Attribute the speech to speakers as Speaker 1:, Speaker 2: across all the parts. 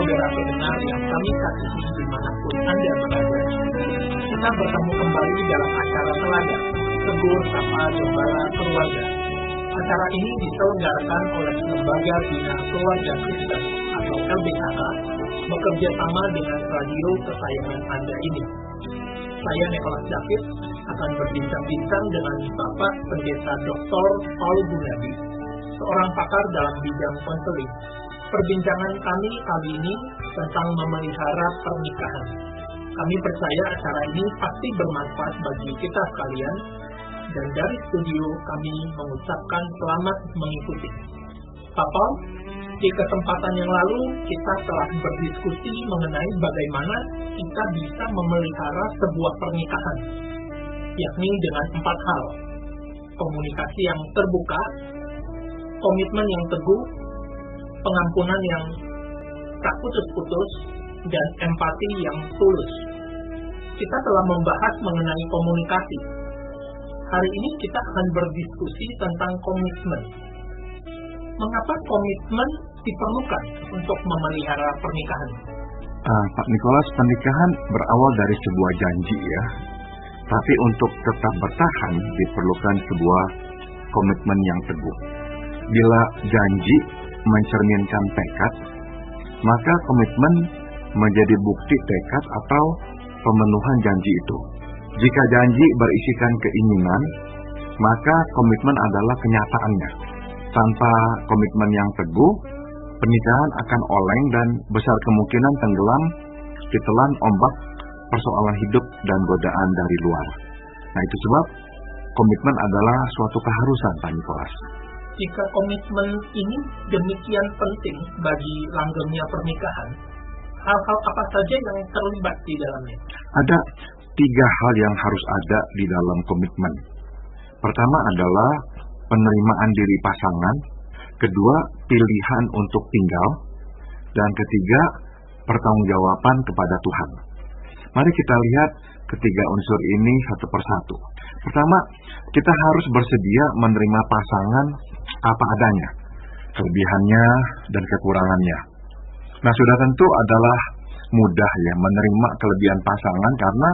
Speaker 1: saudara pendengar yang kami kasihi dimanapun Anda berada. Kita bertemu kembali dalam acara teladan Tegur Sapa Gembala Keluarga. Acara ini diselenggarakan oleh Lembaga Bina Keluarga Kristen atau LBKK bekerja sama dengan radio kesayangan Anda ini. Saya Nicholas David akan berbincang-bincang dengan Bapak Pendeta Dr. Paul Gunadi, seorang pakar dalam bidang konseling. Perbincangan kami kali ini tentang memelihara pernikahan. Kami percaya acara ini pasti bermanfaat bagi kita sekalian, dan dari studio kami mengucapkan selamat mengikuti. Pak Paul, di kesempatan yang lalu kita telah berdiskusi mengenai bagaimana kita bisa memelihara sebuah pernikahan, yakni dengan 4 hal: komunikasi yang terbuka, komitmen yang teguh, pengampunan yang tak putus-putus, dan empati yang tulus. Kita telah membahas mengenai komunikasi. Hari ini kita akan berdiskusi tentang komitmen. Mengapa komitmen diperlukan untuk memelihara pernikahan?
Speaker 2: Pak Nicholas, pernikahan berawal dari sebuah janji ya. Tapi untuk tetap bertahan diperlukan sebuah komitmen yang teguh. Bila janji mencerminkan tekad, maka komitmen menjadi bukti tekad atau pemenuhan janji itu. Jika janji berisikan keinginan, maka komitmen adalah kenyataannya. Tanpa komitmen yang teguh, pernikahan akan oleng dan besar kemungkinan tenggelam ditelan ombak persoalan hidup dan godaan dari luar. Nah, itu sebab komitmen adalah suatu keharusan, Pak Nicholas.
Speaker 1: Jika komitmen ini demikian penting bagi langgengnya pernikahan, hal-hal apa saja yang terlibat di dalamnya?
Speaker 2: Ada 3 hal yang harus ada di dalam komitmen. Pertama adalah penerimaan diri pasangan, kedua pilihan untuk tinggal, dan ketiga pertanggungjawaban kepada Tuhan. Mari kita lihat ketiga unsur ini satu persatu. Pertama, kita harus bersedia menerima pasangan apa adanya, kelebihannya dan kekurangannya. Nah, sudah tentu adalah mudah ya menerima kelebihan pasangan karena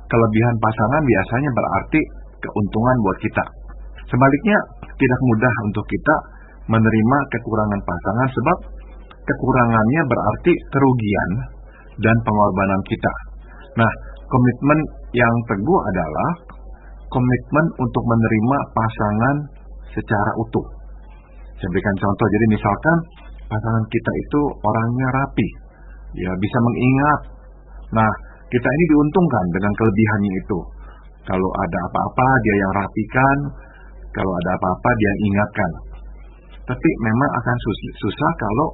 Speaker 2: kelebihan pasangan biasanya berarti keuntungan buat kita. Sebaliknya, tidak mudah untuk kita menerima kekurangan pasangan sebab kekurangannya berarti kerugian dan pengorbanan kita. Nah, komitmen yang teguh adalah komitmen untuk menerima pasangan secara utuh. Saya berikan contoh, jadi misalkan pasangan kita itu orangnya rapi, ya bisa mengingat. Nah, kita ini diuntungkan dengan kelebihannya itu. Kalau ada apa-apa dia yang rapikan, kalau ada apa-apa dia yang ingatkan. Tapi memang akan susah kalau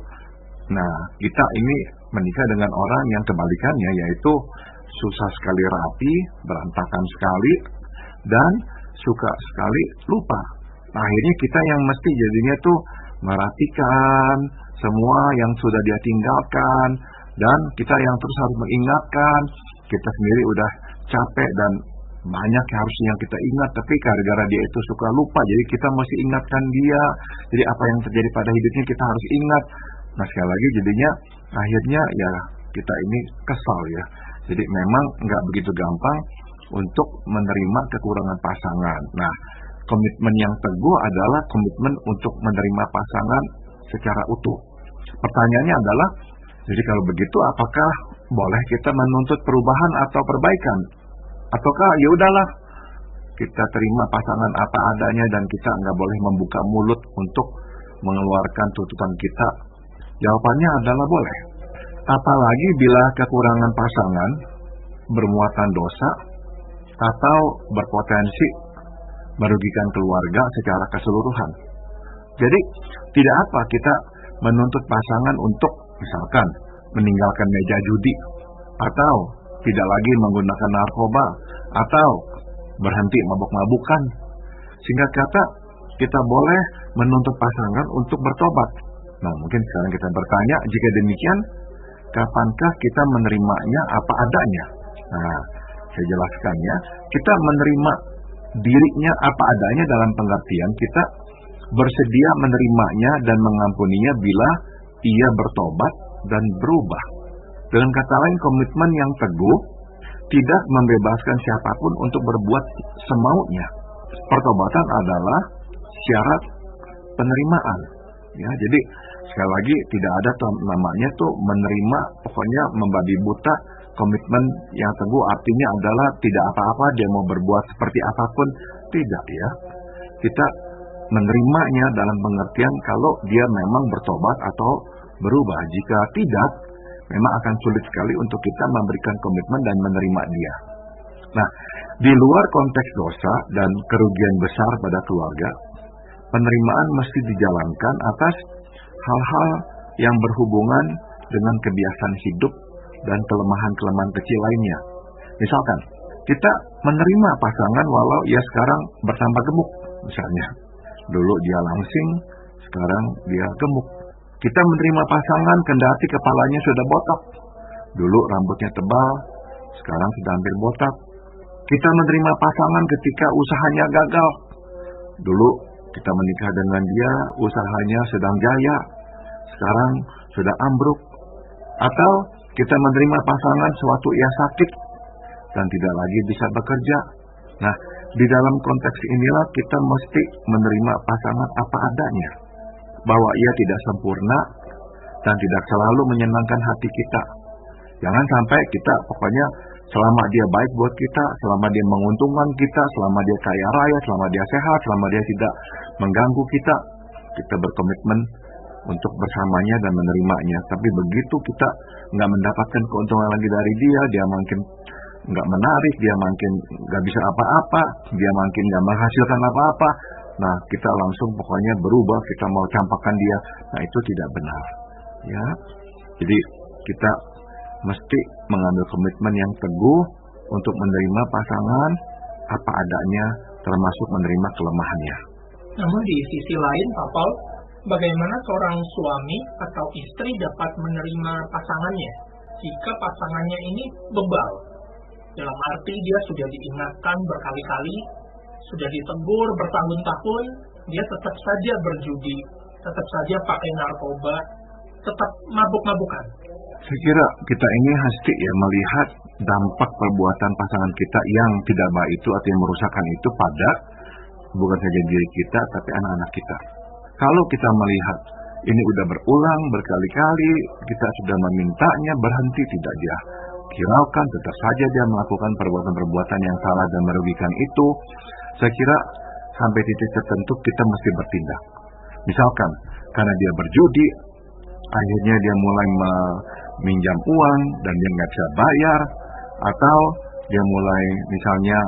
Speaker 2: kita ini menikah dengan orang yang kebalikannya, yaitu susah sekali rapi, berantakan sekali, dan suka sekali lupa. Nah, akhirnya kita yang mesti jadinya tuh merapikan semua yang sudah dia tinggalkan, dan kita yang terus harus mengingatkan. Kita sendiri udah capek dan banyak harusnya yang kita ingat, tapi gara-gara dia itu suka lupa, jadi kita mesti ingatkan dia. Jadi apa yang terjadi pada hidupnya kita harus ingat. Nah, sekali lagi jadinya akhirnya ya kita ini kesal ya. Jadi memang nggak begitu gampang untuk menerima kekurangan pasangan. Nah, komitmen yang teguh adalah komitmen untuk menerima pasangan secara utuh. Pertanyaannya adalah, jadi kalau begitu apakah boleh kita menuntut perubahan atau perbaikan? Ataukah ya udahlah kita terima pasangan apa adanya dan kita nggak boleh membuka mulut untuk mengeluarkan tuntutan kita? Jawabannya adalah boleh. Apalagi bila kekurangan pasangan bermuatan dosa atau berpotensi merugikan keluarga secara keseluruhan. Jadi tidak apa kita menuntut pasangan untuk misalkan meninggalkan meja judi, atau tidak lagi menggunakan narkoba, atau berhenti mabuk-mabukan. Sehingga kata kita boleh menuntut pasangan untuk bertobat. Nah, mungkin sekarang kita bertanya, jika demikian, kapankah kita menerimanya apa adanya? Nah, saya jelaskan ya, kita menerima dirinya apa adanya dalam pengertian kita bersedia menerimanya dan mengampuninya bila ia bertobat dan berubah. Dengan kata lain, komitmen yang teguh tidak membebaskan siapapun untuk berbuat semaunya. Pertobatan adalah syarat penerimaan. Ya, jadi sekali lagi tidak ada namanya tuh menerima, pokoknya membabi buta. Komitmen yang teguh artinya adalah tidak apa-apa dia mau berbuat seperti apapun, tidak ya. Kita menerimanya dalam pengertian kalau dia memang bertobat atau berubah. Jika tidak, memang akan sulit sekali untuk kita memberikan komitmen dan menerima dia. Nah, di luar konteks dosa dan kerugian besar pada keluarga, penerimaan mesti dijalankan atas hal-hal yang berhubungan dengan kebiasaan hidup dan kelemahan-kelemahan kecil lainnya. Misalkan, kita menerima pasangan walau ia sekarang bertambah gemuk, misalnya. Dulu dia langsing, sekarang dia gemuk. Kita menerima pasangan kendati kepalanya sudah botak. Dulu rambutnya tebal, sekarang sudah hampir botak. Kita menerima pasangan ketika usahanya gagal. Dulu kita menikah dengan dia, usahanya sedang jaya, sekarang sudah ambruk. Atau kita menerima pasangan sewaktu ia sakit dan tidak lagi bisa bekerja. Nah, di dalam konteks inilah kita mesti menerima pasangan apa adanya. Bahwa ia tidak sempurna dan tidak selalu menyenangkan hati kita. Jangan sampai kita pokoknya selama dia baik buat kita, selama dia menguntungkan kita, selama dia kaya raya, selama dia sehat, selama dia tidak mengganggu kita, kita berkomitmen untuk bersamanya dan menerimanya. Tapi begitu kita nggak mendapatkan keuntungan lagi dari dia, dia makin nggak menarik, dia makin nggak bisa apa-apa, dia makin nggak menghasilkan apa-apa. Nah, kita langsung pokoknya berubah, kita mau campakkan dia. Nah, itu tidak benar. Ya, jadi kita mesti mengambil komitmen yang teguh untuk menerima pasangan apa adanya, termasuk menerima kelemahannya.
Speaker 1: Namun di sisi lain, Pak Paul, bagaimana seorang suami atau istri dapat menerima pasangannya jika pasangannya ini bebal? Dalam arti dia sudah diingatkan berkali-kali, sudah ditegur bertahun-tahun, dia tetap saja berjudi, tetap saja pakai narkoba, tetap mabuk-mabukan.
Speaker 2: Saya kira kita ini mesti ya melihat dampak perbuatan pasangan kita yang tidak baik itu atau yang merusakkan itu pada bukan saja diri kita tapi anak-anak kita. Kalau kita melihat ini udah berulang berkali-kali, kita sudah memintanya berhenti, tidak dia hiraukan, tetap saja dia melakukan perbuatan-perbuatan yang salah dan merugikan itu, saya kira sampai titik tertentu kita mesti bertindak. Misalkan karena dia berjudi, akhirnya dia mulai meminjam uang dan dia nggak bisa bayar, atau dia mulai misalnya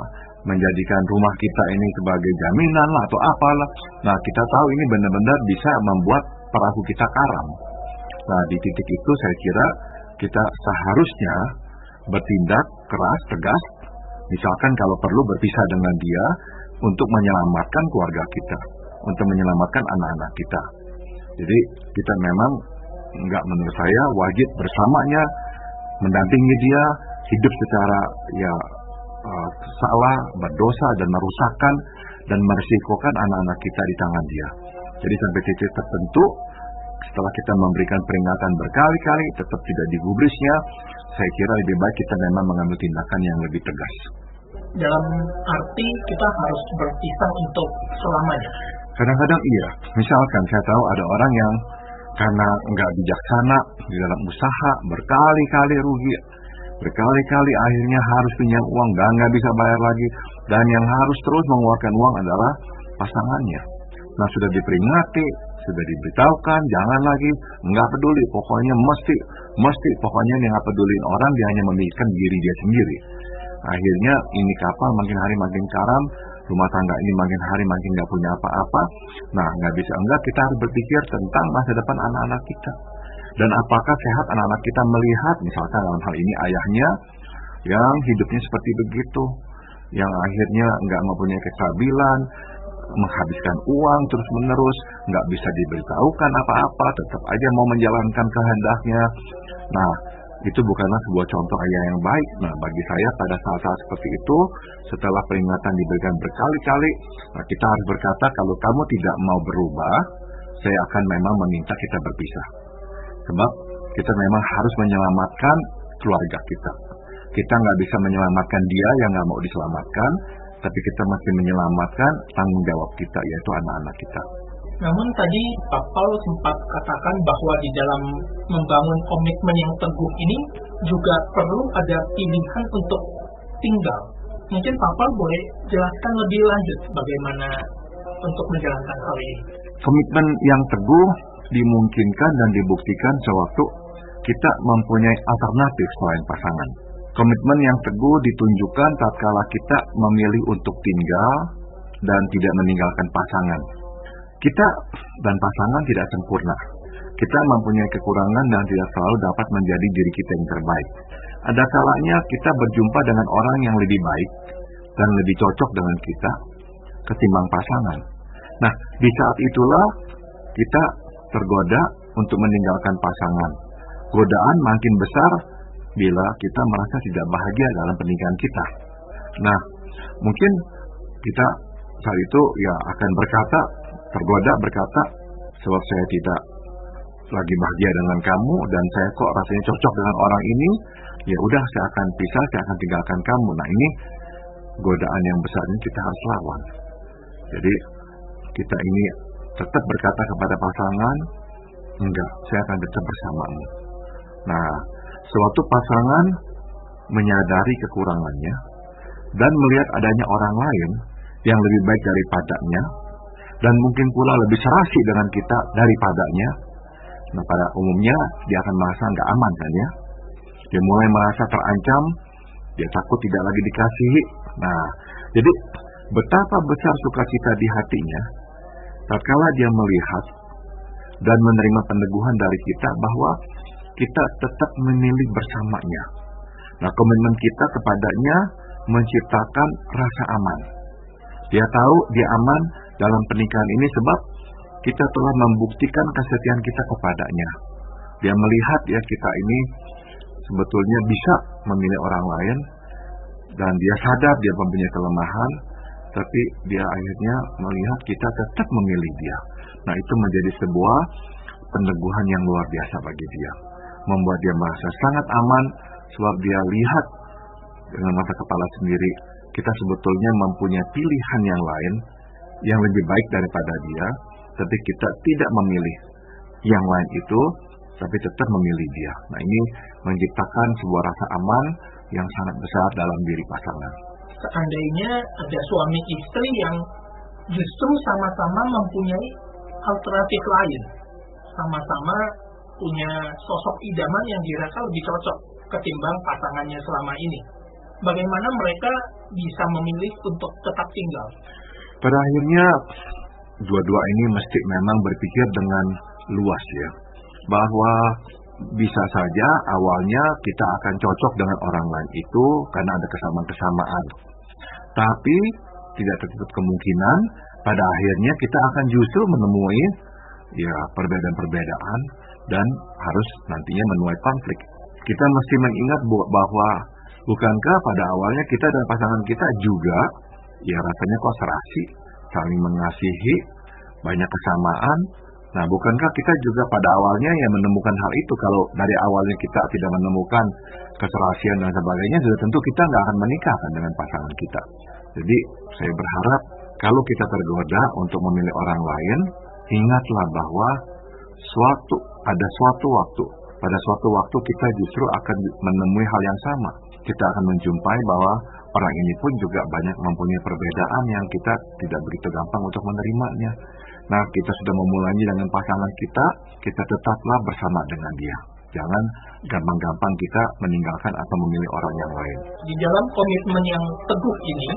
Speaker 2: menjadikan rumah kita ini sebagai jaminan lah atau apalah. Nah, kita tahu ini benar-benar bisa membuat perahu kita karam. Nah, di titik itu saya kira kita seharusnya bertindak keras, tegas. Misalkan kalau perlu berpisah dengan dia untuk menyelamatkan keluarga kita, untuk menyelamatkan anak-anak kita. Jadi kita memang menurut saya wajib bersamanya, mendampingi dia, hidup secara salah, berdosa dan merusakkan dan merisikokan anak-anak kita di tangan dia. Jadi sampai titik tertentu, setelah kita memberikan peringatan berkali-kali tetap tidak digubrisnya, saya kira lebih baik kita memang mengambil tindakan yang lebih tegas.
Speaker 1: Dalam arti kita harus berpisah untuk selamanya.
Speaker 2: Kadang-kadang iya, misalkan saya tahu ada orang yang karena nggak bijaksana di dalam usaha, berkali-kali rugi, berkali-kali akhirnya harus pinjam uang dan nggak bisa bayar lagi, dan yang harus terus mengeluarkan uang adalah pasangannya. Nah, sudah diperingati, sudah diberitahukan, jangan lagi, nggak peduli, pokoknya mesti, pokoknya dia nggak pedulin orang, dia hanya memikirkan diri dia sendiri. Akhirnya ini kapal makin hari makin karam, rumah tangga ini makin hari makin nggak punya apa-apa. Nah, nggak bisa enggak, kita harus berpikir tentang masa depan anak-anak kita. Dan apakah sehat anak-anak kita melihat, misalkan dalam hal ini ayahnya yang hidupnya seperti begitu, yang akhirnya nggak mempunyai kestabilan, menghabiskan uang terus-menerus, nggak bisa diberitahukan apa-apa, tetap aja mau menjalankan kehendaknya. Nah, itu bukanlah sebuah contoh ayah yang baik. Nah, bagi saya pada saat-saat seperti itu, setelah peringatan diberikan berkali-kali, nah kita harus berkata, kalau kamu tidak mau berubah, saya akan memang meminta kita berpisah. Sebab kita memang harus menyelamatkan keluarga kita. Kita nggak bisa menyelamatkan dia yang nggak mau diselamatkan, tapi kita masih menyelamatkan tanggung jawab kita, yaitu anak-anak kita.
Speaker 1: Namun tadi Pak Paul sempat katakan bahwa di dalam membangun komitmen yang teguh ini juga perlu ada pilihan untuk tinggal. Mungkin Pak Paul boleh jelaskan lebih lanjut bagaimana untuk menjalankan hal ini.
Speaker 2: Komitmen yang teguh dimungkinkan dan dibuktikan sewaktu kita mempunyai alternatif selain pasangan. Komitmen yang teguh ditunjukkan tatkala kita memilih untuk tinggal dan tidak meninggalkan pasangan. Kita dan pasangan tidak sempurna. Kita mempunyai kekurangan dan tidak selalu dapat menjadi diri kita yang terbaik. Ada kalanya kita berjumpa dengan orang yang lebih baik dan lebih cocok dengan kita ketimbang pasangan. Nah, di saat itulah kita tergoda untuk meninggalkan pasangan. Godaan makin besar bila kita merasa tidak bahagia dalam pernikahan kita. Nah, mungkin kita saat itu akan tergoda berkata, sebab saya tidak lagi bahagia dengan kamu dan saya kok rasanya cocok dengan orang ini, ya udah saya akan pisah, saya akan tinggalkan kamu. Nah, ini godaan yang besar ini kita harus lawan. Jadi kita ini tetap berkata kepada pasangan, enggak, saya akan tetap bersamamu. Nah, suatu pasangan menyadari kekurangannya dan melihat adanya orang lain yang lebih baik daripadanya dan mungkin pula lebih serasi dengan kita daripadanya. Nah, pada umumnya dia akan merasa nggak aman kan ya. Dia mulai merasa terancam, dia takut tidak lagi dikasihi. Nah, jadi betapa besar sukacita di hatinya tatkala dia melihat dan menerima peneguhan dari kita bahwa kita tetap memilih bersamanya. Nah, komitmen kita kepadanya menciptakan rasa aman. Dia tahu dia aman dalam pernikahan ini sebab kita telah membuktikan kesetiaan kita kepadanya. Dia melihat kita ini sebetulnya bisa memilih orang lain dan dia sadar dia mempunyai kelemahan, tapi dia akhirnya melihat kita tetap memilih dia. Nah, itu menjadi sebuah peneguhan yang luar biasa bagi dia. Membuat dia merasa sangat aman sebab dia lihat dengan mata kepala sendiri kita sebetulnya mempunyai pilihan yang lain yang lebih baik daripada dia, tapi kita tidak memilih yang lain itu, tapi tetap memilih dia. Nah, ini menciptakan sebuah rasa aman yang sangat besar dalam diri pasangan.
Speaker 1: Seandainya ada suami istri yang justru sama-sama mempunyai alternatif lain, sama-sama punya sosok idaman yang dirasa lebih cocok ketimbang pasangannya selama ini, bagaimana mereka bisa memilih untuk tetap tinggal?
Speaker 2: Pada akhirnya dua-dua ini mesti memang berpikir dengan luas ya, bahwa bisa saja awalnya kita akan cocok dengan orang lain itu karena ada kesamaan-kesamaan, tapi tidak tertutup kemungkinan pada akhirnya kita akan justru menemui perbedaan-perbedaan dan harus nantinya menuai konflik. Kita mesti mengingat bahwa bukankah pada awalnya kita dan pasangan kita juga rasanya kok serasi, saling mengasihi, banyak kesamaan. Nah, bukankah kita juga pada awalnya menemukan hal itu? Kalau dari awalnya kita tidak menemukan keserasian dan sebagainya, sudah tentu kita nggak akan menikah dengan pasangan kita. Jadi saya berharap kalau kita tergoda untuk memilih orang lain, ingatlah bahwa pada suatu waktu kita justru akan menemui hal yang sama. Kita akan menjumpai bahwa orang ini pun juga banyak mempunyai perbedaan yang kita tidak begitu gampang untuk menerimanya. Nah, kita sudah memulainya dengan pasangan kita tetaplah bersama dengan dia. Jangan gampang-gampang kita meninggalkan atau memilih orang yang lain.
Speaker 1: Di dalam komitmen yang teguh ini,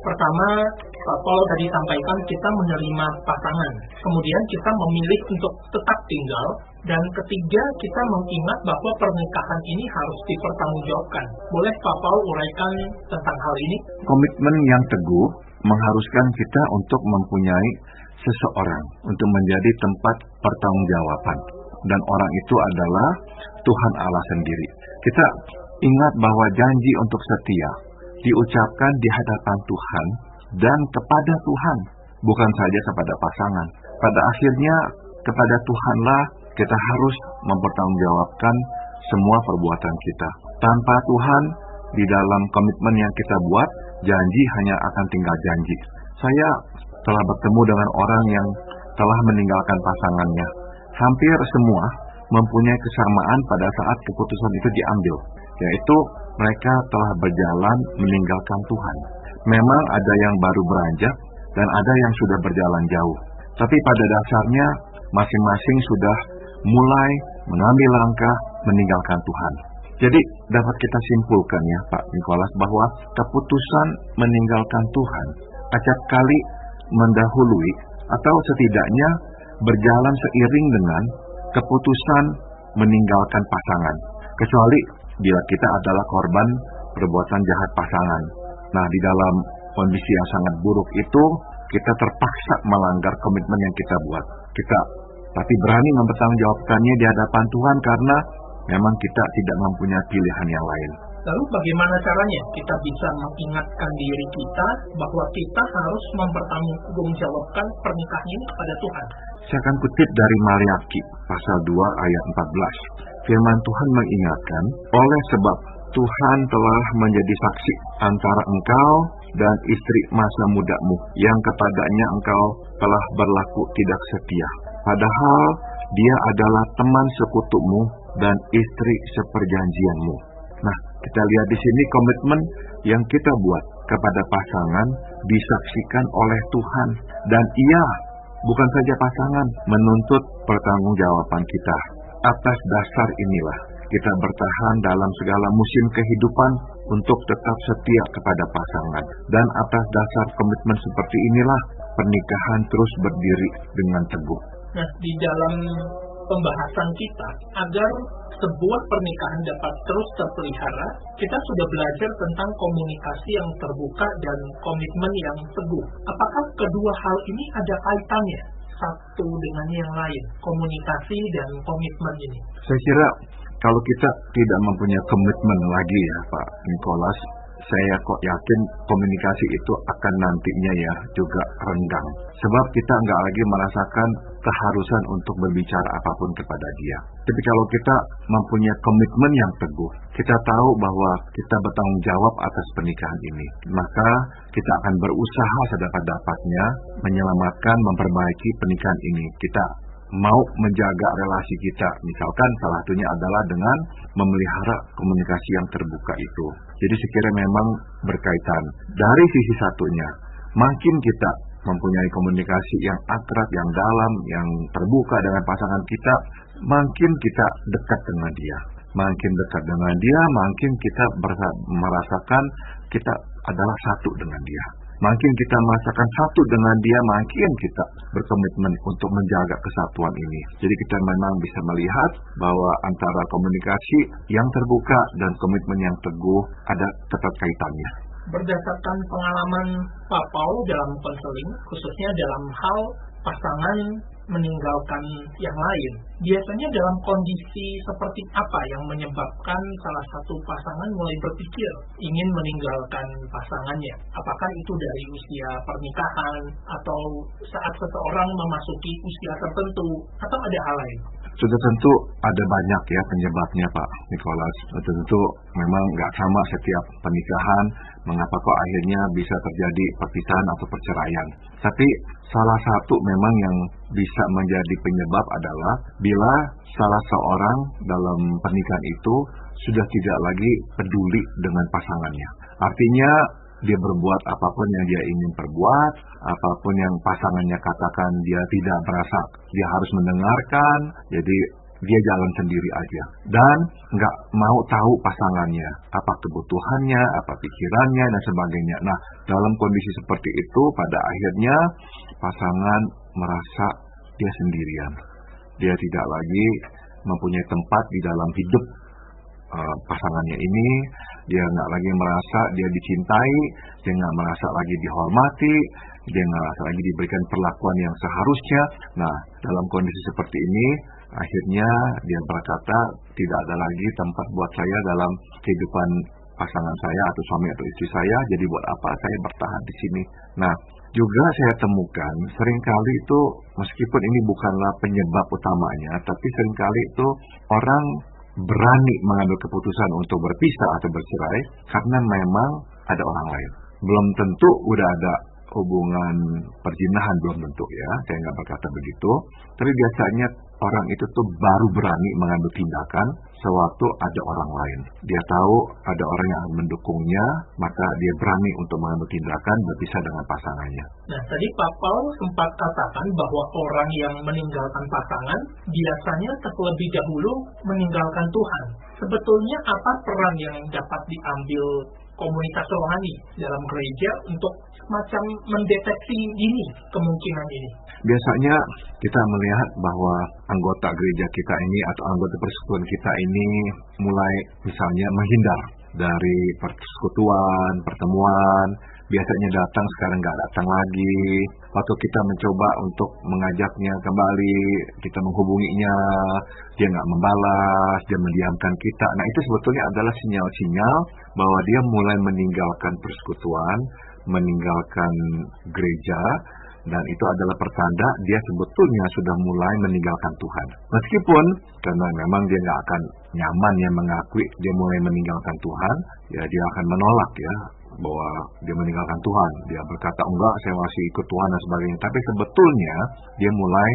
Speaker 1: pertama, Pak Paul tadi sampaikan kita menerima pasangan. Kemudian kita memilih untuk tetap tinggal. Dan ketiga, kita mengingat bahwa pernikahan ini harus dipertanggungjawabkan. Boleh Pak Paul uraikan tentang hal ini?
Speaker 2: Komitmen yang teguh mengharuskan kita untuk mempunyai seseorang untuk menjadi tempat pertanggungjawaban. Dan orang itu adalah Tuhan Allah sendiri. Kita ingat bahwa janji untuk setia diucapkan di hadapan Tuhan dan kepada Tuhan, bukan saja kepada pasangan. Pada akhirnya kepada Tuhanlah kita harus mempertanggungjawabkan semua perbuatan kita. Tanpa Tuhan, di dalam komitmen yang kita buat, janji hanya akan tinggal janji. Saya telah bertemu dengan orang yang telah meninggalkan pasangannya. Hampir semua mempunyai kesamaan pada saat keputusan itu diambil, yaitu mereka telah berjalan meninggalkan Tuhan. Memang ada yang baru beranjak dan ada yang sudah berjalan jauh. Tapi pada dasarnya masing-masing sudah mulai mengambil langkah meninggalkan Tuhan. Jadi dapat kita simpulkan ya Pak Nikolas bahwa keputusan meninggalkan Tuhan acap kali mendahului atau setidaknya berjalan seiring dengan keputusan meninggalkan pasangan. Kecuali bila kita adalah korban perbuatan jahat pasangan. Nah, di dalam kondisi yang sangat buruk itu, kita terpaksa melanggar komitmen yang kita buat. Kita tapi berani mempertanggungjawabkannya di hadapan Tuhan karena memang kita tidak mempunyai pilihan yang lain.
Speaker 1: Lalu bagaimana caranya kita bisa mengingatkan diri kita bahwa kita harus mempertanggungjawabkan pernikahan ini kepada Tuhan?
Speaker 2: Saya akan kutip dari Maliaki pasal 2 ayat 14. Firman Tuhan mengingatkan, oleh sebab Tuhan telah menjadi saksi antara engkau dan istri masa mudamu yang kepadanya engkau telah berlaku tidak setia. Padahal dia adalah teman sekutumu dan istri seperjanjianmu. Nah, kita lihat di sini komitmen yang kita buat kepada pasangan disaksikan oleh Tuhan. Dan ia, bukan saja pasangan, menuntut pertanggungjawaban kita. Atas dasar inilah kita bertahan dalam segala musim kehidupan untuk tetap setia kepada pasangan. Dan atas dasar komitmen seperti inilah pernikahan terus berdiri dengan teguh.
Speaker 1: Nah, di dalam pembahasan kita, agar sebuah pernikahan dapat terus terpelihara, kita sudah belajar tentang komunikasi yang terbuka dan komitmen yang teguh. Apakah kedua hal ini ada kaitannya satu dengan yang lain, komunikasi dan komitmen ini?
Speaker 2: Saya kira kalau kita tidak mempunyai komitmen lagi ya Pak Nikolas, saya kok yakin komunikasi itu akan nantinya ya juga renggang. Sebab kita nggak lagi merasakan keharusan untuk berbicara apapun kepada dia. Tapi kalau kita mempunyai komitmen yang teguh, kita tahu bahwa kita bertanggung jawab atas pernikahan ini, maka kita akan berusaha sedapat-dapatnya menyelamatkan, memperbaiki pernikahan ini. Kita mau menjaga relasi kita, misalkan salah satunya adalah dengan memelihara komunikasi yang terbuka itu. Jadi sekiranya memang berkaitan. Dari sisi satunya, makin kita mempunyai komunikasi yang akrab, yang dalam, yang terbuka dengan pasangan kita, makin kita dekat dengan dia. Makin dekat dengan dia, makin kita merasakan kita adalah satu dengan dia. Makin kita merasakan satu dengan dia, makin kita berkomitmen untuk menjaga kesatuan ini. Jadi kita memang bisa melihat bahwa antara komunikasi yang terbuka dan komitmen yang teguh ada keterkaitannya.
Speaker 1: Berdasarkan pengalaman Pak Paul dalam konseling, khususnya dalam hal pasangan meninggalkan yang lain, biasanya dalam kondisi seperti apa yang menyebabkan salah satu pasangan mulai berpikir ingin meninggalkan pasangannya? Apakah itu dari usia pernikahan atau saat seseorang memasuki usia tertentu atau ada hal lain?
Speaker 2: Sudah tentu ada banyak ya penyebabnya Pak Nikolas. Tentu memang nggak sama setiap pernikahan, mengapa kok akhirnya bisa terjadi perpisahan atau perceraian. Tapi salah satu memang yang bisa menjadi penyebab adalah bila salah seorang dalam pernikahan itu sudah tidak lagi peduli dengan pasangannya. Artinya dia berbuat apapun yang dia ingin perbuat, apapun yang pasangannya katakan dia tidak merasa dia harus mendengarkan, jadi dia jalan sendiri aja. Dan nggak mau tahu pasangannya, apa kebutuhannya, apa pikirannya, dan sebagainya. Nah, dalam kondisi seperti itu, pada akhirnya pasangan merasa dia sendirian. Dia tidak lagi mempunyai tempat di dalam hidup pasangannya ini. Dia nggak lagi merasa dia dicintai, dia nggak merasa lagi dihormati, dia nggak merasa lagi diberikan perlakuan yang seharusnya. Nah, dalam kondisi seperti ini, akhirnya dia berkata, tidak ada lagi tempat buat saya dalam kehidupan pasangan saya atau suami atau istri saya, jadi buat apa saya bertahan di sini. Nah, Juga saya temukan seringkali itu meskipun ini bukanlah penyebab utamanya, tapi seringkali itu orang berani mengambil keputusan untuk berpisah atau bercerai karena memang ada orang lain. Belum tentu udah ada hubungan perjinahan, belum tentu ya, saya nggak berkata begitu. Tapi biasanya orang itu tuh baru berani mengambil tindakan sewaktu ada orang lain. Dia tahu ada orang yang mendukungnya, maka dia berani untuk mengambil tindakan berpisah dengan pasangannya.
Speaker 1: Nah, tadi Pak Paul sempat katakan bahwa orang yang meninggalkan pasangan biasanya terlebih dahulu meninggalkan Tuhan. Sebetulnya apa peran yang dapat diambil komunitas rohani dalam gereja untuk semacam mendeteksi ini, kemungkinan ini?
Speaker 2: Biasanya kita melihat bahwa anggota gereja kita ini atau anggota persekutuan kita ini mulai misalnya menghindar dari persekutuan, pertemuan, biasanya datang sekarang nggak datang lagi. Waktu kita mencoba untuk mengajaknya kembali, kita menghubunginya, dia nggak membalas, dia mendiamkan kita. Nah, itu sebetulnya adalah sinyal-sinyal bahwa dia mulai meninggalkan persekutuan, meninggalkan gereja, dan itu adalah pertanda dia sebetulnya sudah mulai meninggalkan Tuhan. Meskipun karena memang dia nggak akan nyaman ya mengakui dia mulai meninggalkan Tuhan, ya dia akan menolak ya bahwa dia meninggalkan Tuhan. Dia berkata enggak, saya masih ikut Tuhan dan sebagainya. Tapi sebetulnya dia mulai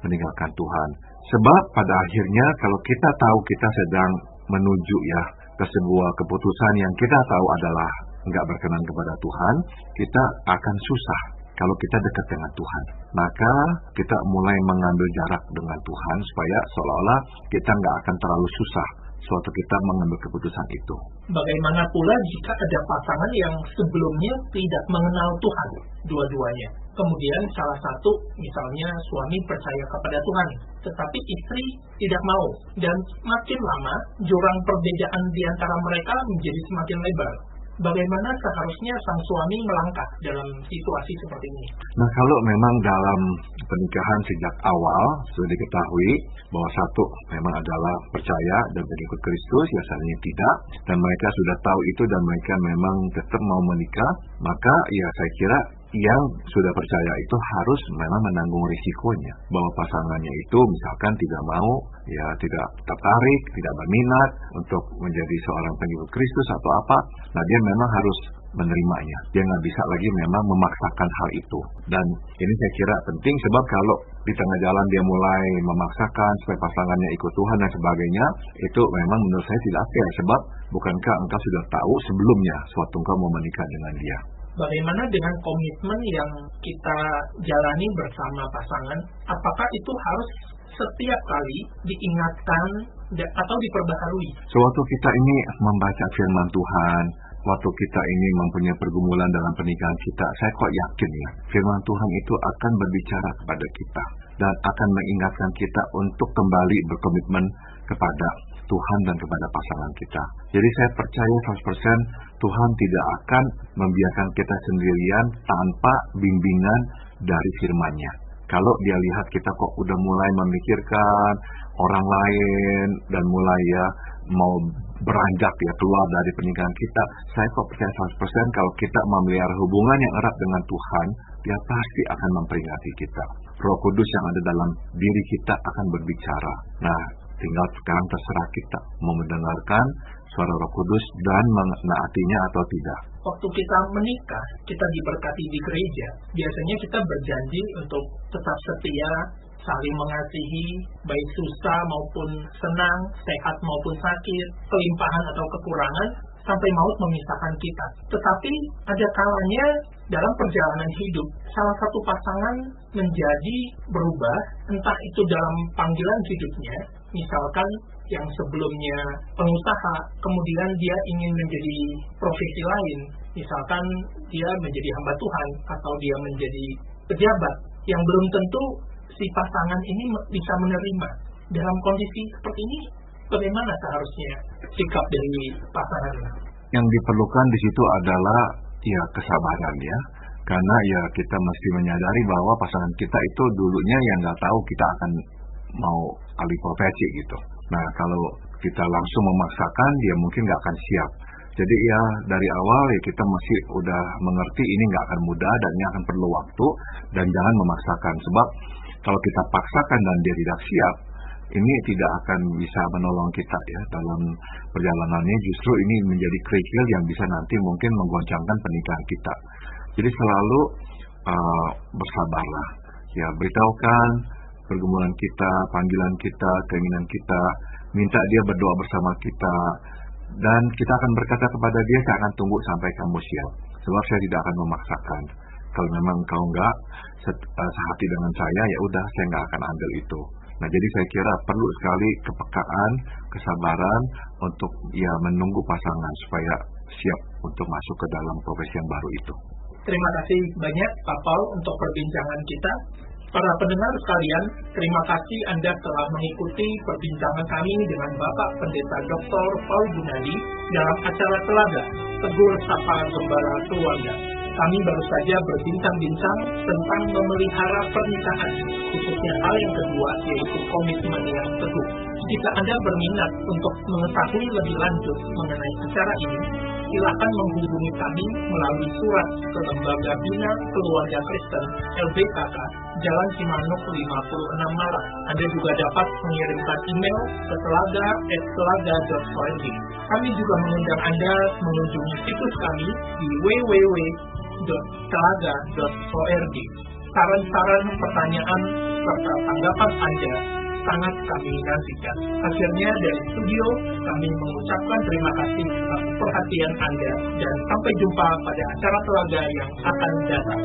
Speaker 2: meninggalkan Tuhan. Sebab pada akhirnya kalau kita tahu kita sedang menuju ya ke sebuah keputusan yang kita tahu adalah enggak berkenan kepada Tuhan, kita akan susah kalau kita dekat dengan Tuhan. Maka kita mulai mengambil jarak dengan Tuhan supaya seolah-olah kita nggak akan terlalu susah suatu kita mengambil keputusan itu.
Speaker 1: Bagaimana pula jika ada pasangan yang sebelumnya tidak mengenal Tuhan, dua-duanya. Kemudian salah satu, misalnya suami percaya kepada Tuhan, tetapi istri tidak mau. Dan makin lama, jurang perbedaan di antara mereka menjadi semakin lebar. Bagaimana seharusnya sang suami melangkah dalam situasi seperti ini?
Speaker 2: Nah, kalau memang dalam pernikahan sejak awal sudah diketahui bahwa satu memang adalah percaya dan mengikut Kristus, biasanya tidak, dan mereka sudah tahu itu dan mereka memang tetap mau menikah, maka ya saya kira yang sudah percaya itu harus memang menanggung risikonya bahwa pasangannya itu misalkan tidak mau, ya tidak tertarik, tidak berminat untuk menjadi seorang pengikut Kristus atau apa. Nah, dia memang harus menerimanya. Dia nggak bisa lagi memang memaksakan hal itu. Dan ini saya kira penting sebab kalau di tengah jalan dia mulai memaksakan supaya pasangannya ikut Tuhan dan sebagainya, itu memang menurut saya tidak fair. Sebab bukankah engkau sudah tahu sebelumnya suatu engkau mau menikah dengan dia?
Speaker 1: Bagaimana dengan komitmen yang kita jalani bersama pasangan? Apakah itu harus setiap kali diingatkan atau diperbaharui?
Speaker 2: Sewaktu kita ini membaca firman Tuhan, waktu kita ini mempunyai pergumulan dalam pernikahan kita, saya kok yakin ya, firman Tuhan itu akan berbicara kepada kita dan akan mengingatkan kita untuk kembali berkomitmen kepada Tuhan dan kepada pasangan kita. Jadi saya percaya 100% Tuhan tidak akan membiarkan kita sendirian tanpa bimbingan dari firman-Nya. Kalau dia lihat kita kok udah mulai memikirkan orang lain dan mulai ya mau beranjak ya keluar dari pernikahan kita, saya kok percaya 100% kalau kita memelihara hubungan yang erat dengan Tuhan, dia pasti akan memperingati kita. Roh Kudus yang ada dalam diri kita akan berbicara. Nah, tinggal sekarang terserah kita mau mendengarkan suara Roh Kudus dan menaatinya atau tidak.
Speaker 1: Waktu kita menikah, kita diberkati di gereja, biasanya kita berjanji untuk tetap setia, saling mengasihi, baik susah maupun senang, sehat maupun sakit, kelimpahan atau kekurangan, sampai maut memisahkan kita. Tetapi ada kalanya dalam perjalanan hidup, salah satu pasangan menjadi berubah, entah itu dalam panggilan hidupnya, misalkan yang sebelumnya pengusaha, kemudian dia ingin menjadi profesi lain, misalkan dia menjadi hamba Tuhan, atau dia menjadi pejabat, yang belum tentu si pasangan ini bisa menerima. Dalam kondisi seperti ini, bagaimana seharusnya sikap dari pasangan?
Speaker 2: Yang diperlukan di situ adalah ya kesabaran ya, karena ya kita mesti menyadari bahwa pasangan kita itu dulunya yang nggak tahu kita akan mau alih profesi gitu. Nah, kalau kita langsung memaksakan, dia mungkin nggak akan siap. Jadi ya dari awal ya kita masih udah mengerti ini nggak akan mudah dan ini akan perlu waktu, dan jangan memaksakan. Sebab kalau kita paksakan dan dia tidak siap, ini tidak akan bisa menolong kita ya dalam perjalanannya. Justru ini menjadi kerikil yang bisa nanti mungkin menggoncangkan pernikahan kita. Jadi selalu bersabarlah. Ya, beritahukan pergumulan kita, panggilan kita, keinginan kita, minta dia berdoa bersama kita, dan kita akan berkata kepada dia, saya akan tunggu sampai kamu siap, sebab saya tidak akan memaksakan. Kalau memang kau enggak sehati dengan saya, ya udah, saya enggak akan ambil itu. Nah, jadi saya kira perlu sekali kepekaan, kesabaran untuk ya menunggu pasangan supaya siap untuk masuk ke dalam profesi yang baru itu.
Speaker 1: Terima kasih banyak Pak Paul untuk perbincangan kita. Para pendengar sekalian, terima kasih Anda telah mengikuti perbincangan kami dengan Bapak Pendeta Dr. Paul Gunadi dalam acara Telaga, Tegur Sapa Gembala Keluarga. Kami baru saja berbincang-bincang tentang memelihara pernikahan, khususnya hal yang kedua, yaitu komitmen yang teguh. Jika Anda berminat untuk mengetahui lebih lanjut mengenai acara ini, silakan menghubungi kami melalui surat ke Lembaga Bina Keluarga Kristen LBKK, Jalan Cimanuk 56 Malang. Anda juga dapat mengirimkan email ke telaga@telaga.org. Kami juga mengundang Anda mengunjungi situs kami di www.telaga.org. Saran-saran, pertanyaan, serta tanggapan Anda sangat kami nantikan. Akhirnya dari studio, kami mengucapkan terima kasih atas perhatian Anda, dan sampai jumpa pada acara Telaga yang akan datang.